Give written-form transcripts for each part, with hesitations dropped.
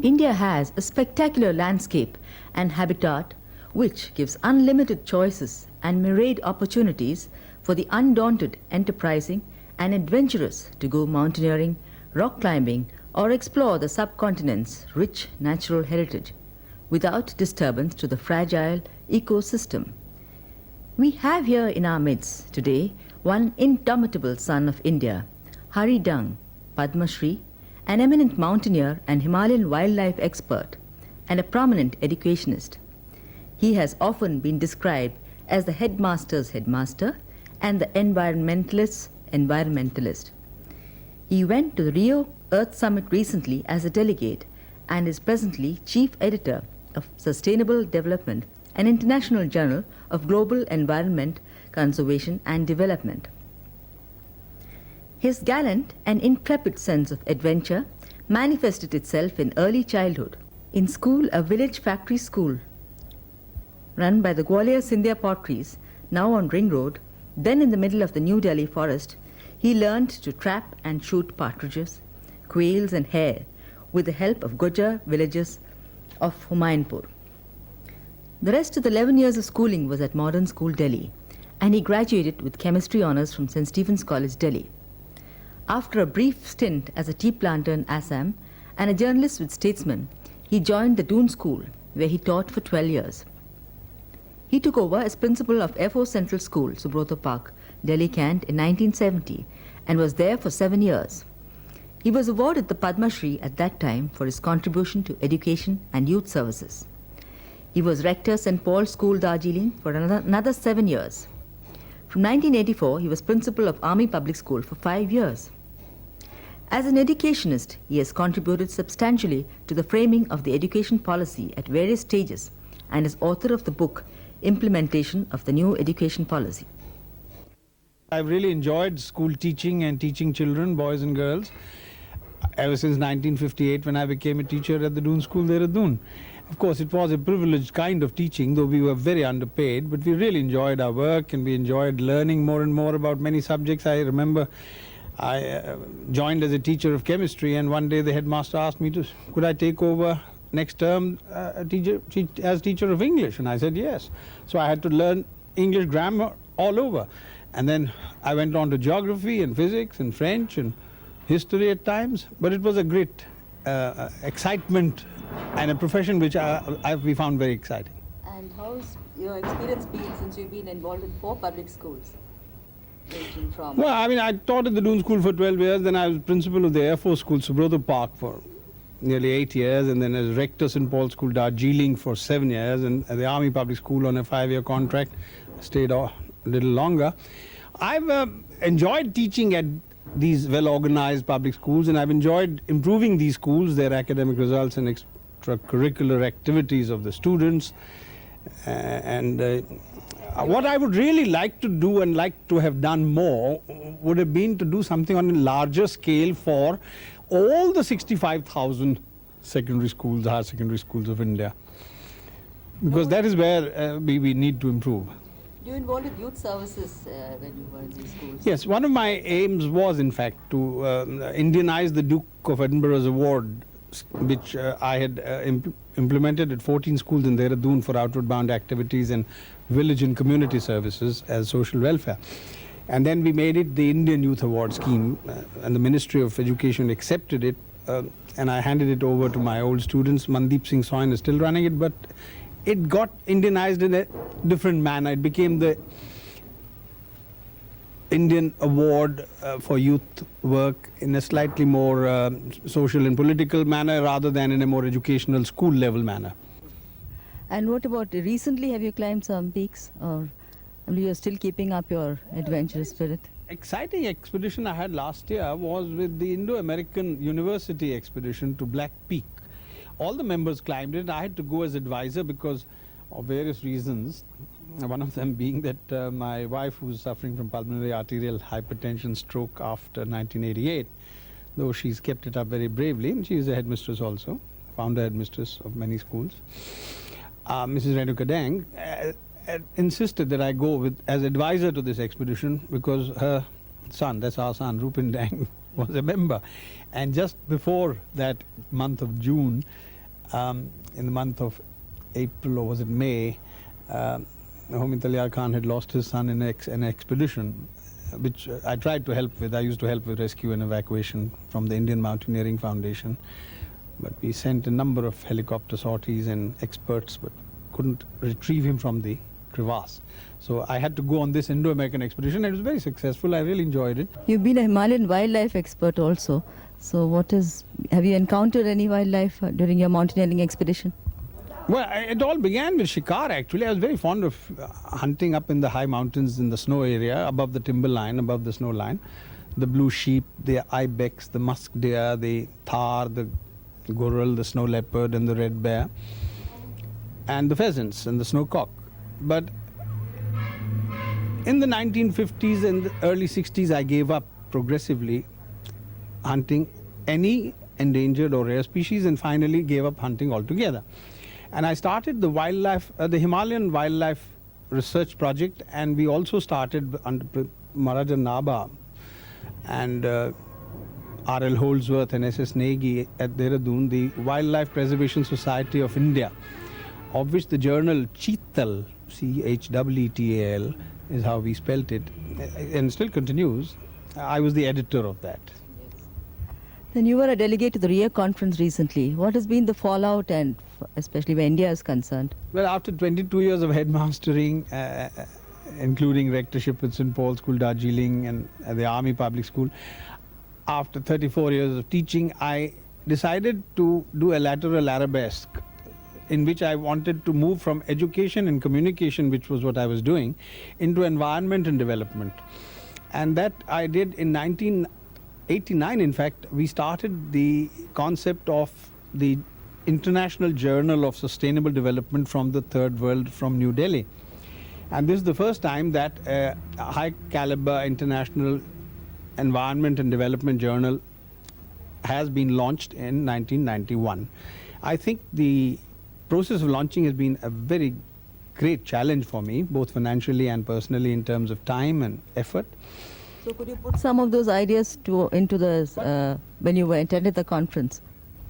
India has a spectacular landscape and habitat which gives unlimited choices and myriad opportunities for the undaunted, enterprising and adventurous to go mountaineering, rock climbing or explore the subcontinent's rich natural heritage without disturbance to the fragile ecosystem. We have here in our midst today one indomitable son of India, Hari Dung, Padma Shri, an eminent mountaineer and Himalayan wildlife expert, and a prominent educationist. He has often been described as the headmaster's headmaster and the environmentalist's environmentalist. He went to the Rio Earth Summit recently as a delegate and is presently chief editor of Sustainable Development, an international journal of global environment, conservation and development. His gallant and intrepid sense of adventure manifested itself in early childhood. In school, a village factory school run by the Wilderness Potteries, now on Ring Road, then in the middle of the New Delhi forest, he learned to trap and shoot partridges, quails and hare with the help of Gujar villagers of Humayunpur. The rest of the 11 years of schooling was at Modern School, Delhi, and he graduated with chemistry honours from St. Stephen's College, Delhi. After a brief stint as a tea planter in Assam and a journalist with Statesman, he joined the Doon School, where he taught for 12 years. He took over as principal of Air Force Central School, Subrata Park, Delhi, Kant in 1970 and was there for 7 years. He was awarded the Padma Shri at that time for his contribution to education and youth services. He was rector St. Paul's School, Darjeeling for another 7 years. From 1984, he was principal of Army Public School for 5 years. As an educationist, he has contributed substantially to the framing of the education policy at various stages and is author of the book Implementation of the New Education Policy. I've really enjoyed school teaching and teaching children, boys and girls, ever since 1958 when I became a teacher at the Doon School there at Doon. Of course, it was a privileged kind of teaching, though we were very underpaid, but we really enjoyed our work and we enjoyed learning more and more about many subjects. I remember I joined as a teacher of chemistry, and one day the headmaster asked me could I take over next term as teacher of English, and I said yes. So I had to learn English grammar all over, and then I went on to geography and physics and French and history at times, but it was a great excitement and a profession which we found very exciting. And how's your experience been since you've been involved in 4 public schools? Well, I mean, I taught at the Doon School for 12 years, then I was principal of the Air Force School, Subrata Park, for nearly 8 years, and then as rector St. Paul's School, Darjeeling for 7 years, and at the Army Public School on a 5-year contract, stayed a little longer. I've enjoyed teaching at these well-organized public schools, and I've enjoyed improving these schools, their academic results and extracurricular activities of the students. What I would really like to do and like to have done more would have been to do something on a larger scale for all the 65,000 secondary schools, higher secondary schools of India, because that is where we need to improve. You involved with youth services when you were in these schools? Yes, one of my aims was in fact to Indianize the Duke of Edinburgh's award, which I had implemented at 14 schools in Dehradun for outward bound activities and village and community services as social welfare. And then we made it the Indian Youth Award scheme, and the Ministry of Education accepted it, and I handed it over to my old students. Mandeep Singh Soin is still running it, but it got Indianized in a different manner. It became the Indian Award for youth work in a slightly more social and political manner rather than in a more educational school level manner. And what about recently, have you climbed some peaks, or you're still keeping up your adventurous spirit? Exciting expedition I had last year was with the Indo-American University expedition to Black Peak. All the members climbed it. I had to go as advisor because of various reasons. One of them being that my wife, who was suffering from pulmonary arterial hypertension stroke after 1988, though she's kept it up very bravely, and she is a headmistress also, founder headmistress of many schools. Mrs. Renuka Dang insisted that I go as advisor to this expedition because her son, that's our son, Rupin Dang, was a member. And just before that month of June, in the month of April, or was it May, Homit Ali Khan had lost his son in an expedition, which I tried to help with. I used to help with rescue and evacuation from the Indian Mountaineering Foundation. But we sent a number of helicopter sorties and experts, but couldn't retrieve him from the crevasse. So I had to go on this Indo-American expedition. It was very successful. I really enjoyed it. You've been a Himalayan wildlife expert also. So have you encountered any wildlife during your mountaineering expedition? Well, it all began with shikar actually. I was very fond of hunting up in the high mountains in the snow area, above the timber line, above the snow line. The blue sheep, the ibex, the musk deer, the thar, the goral, the snow leopard and the red bear, and the pheasants and the snowcock. But in the 1950s and the early 60s, I gave up progressively hunting any endangered or rare species, and finally gave up hunting altogether. And I started the Himalayan Wildlife Research Project, and we also started under Maharaja Naba and R.L. Holdsworth and S.S. Negi at Dehradun, the Wildlife Preservation Society of India, of which the journal Cheetal, Chweetal, is how we spelt it, and still continues. I was the editor of that. Then you were a delegate to the Rio conference recently. What has been the fallout, and especially where India is concerned? Well, after 22 years of headmastering, including rectorship at St. Paul's School, Darjeeling, and the Army Public School, after 34 years of teaching, I decided to do a lateral arabesque in which I wanted to move from education and communication, which was what I was doing, into environment and development. And that I did in 1989. In fact, we started the concept of the International Journal of Sustainable Development from the Third World from New Delhi. And this is the first time that a high caliber international environment and development journal has been launched in 1991. I think the process of launching has been a very great challenge for me, both financially and personally, in terms of time and effort. So could you put some of those ideas into the when you attended the conference?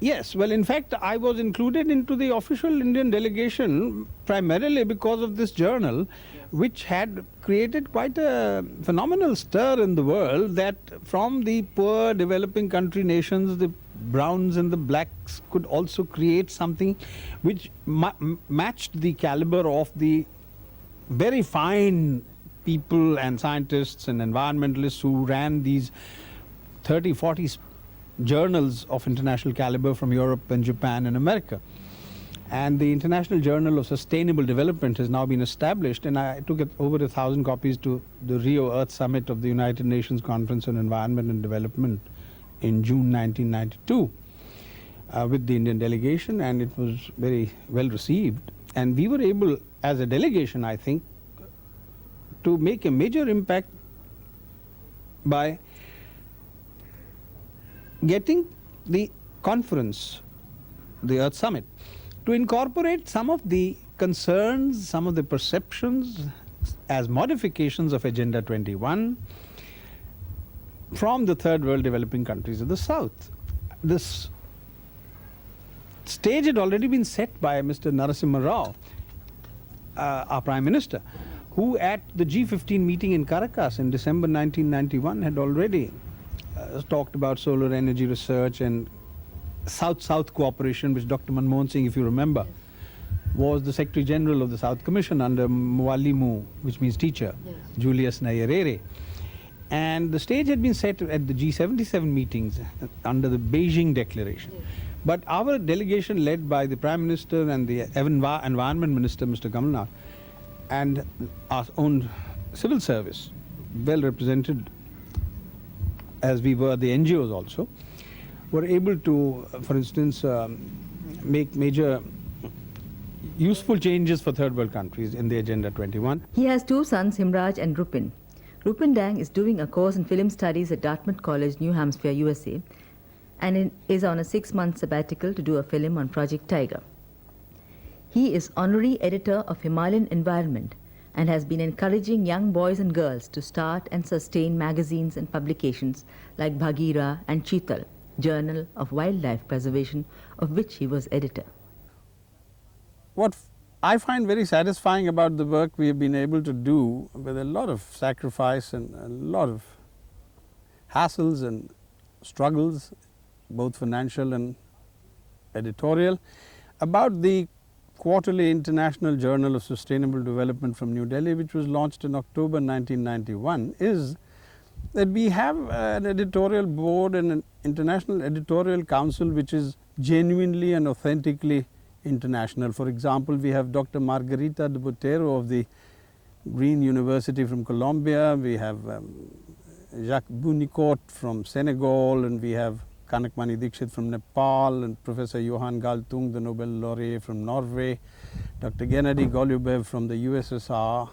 Yes, well, in fact, I was included into the official Indian delegation primarily because of this journal, which had created quite a phenomenal stir in the world, that from the poor developing country nations, the browns and the blacks could also create something which matched the caliber of the very fine people and scientists and environmentalists who ran these 30, 40 journals of international caliber from Europe and Japan and America. And the International Journal of Sustainable Development has now been established, and I took over 1,000 copies to the Rio Earth Summit of the United Nations Conference on Environment and Development in June 1992 with the Indian delegation, and it was very well received. And we were able, as a delegation, I think, to make a major impact by getting the conference, the Earth Summit, to incorporate some of the concerns, some of the perceptions as modifications of Agenda 21 from the third world developing countries of the South. This stage had already been set by Mr. Narasimha Rao, our Prime Minister, who at the G15 meeting in Caracas in December 1991 had already talked about solar energy research and South-South cooperation, which Dr. Manmohan Singh, if you remember, was the Secretary General of the South Commission under Muallimu, which means teacher, Julius Nyerere. And the stage had been set at the G77 meetings under the Beijing Declaration. But our delegation, led by the Prime Minister and the Environment Minister, Mr. Kamalnath, and our own civil service, well represented as we were, the NGOs also, were able to, for instance, make major useful changes for third world countries in the Agenda 21. He has two sons, Himraj and Rupin. Rupin Dang is doing a course in film studies at Dartmouth College, New Hampshire, USA, and is on a 6-month sabbatical to do a film on Project Tiger. He is honorary editor of Himalayan Environment, and has been encouraging young boys and girls to start and sustain magazines and publications like Bhagira and Cheetal, Journal of Wildlife Preservation, of which he was editor. What I find very satisfying about the work we have been able to do, with a lot of sacrifice and a lot of hassles and struggles, both financial and editorial, about the Quarterly International Journal of Sustainable Development from New Delhi, which was launched in October 1991, is that we have an editorial board and an international editorial council which is genuinely and authentically international. For example, we have Dr. Margarita de Botero of the Green University from Colombia, we have Jacques Bunicourt from Senegal, and we have Kanakmani Dixit from Nepal, and Professor Johan Galtung, the Nobel laureate from Norway, Dr. Gennady Golubev from the USSR,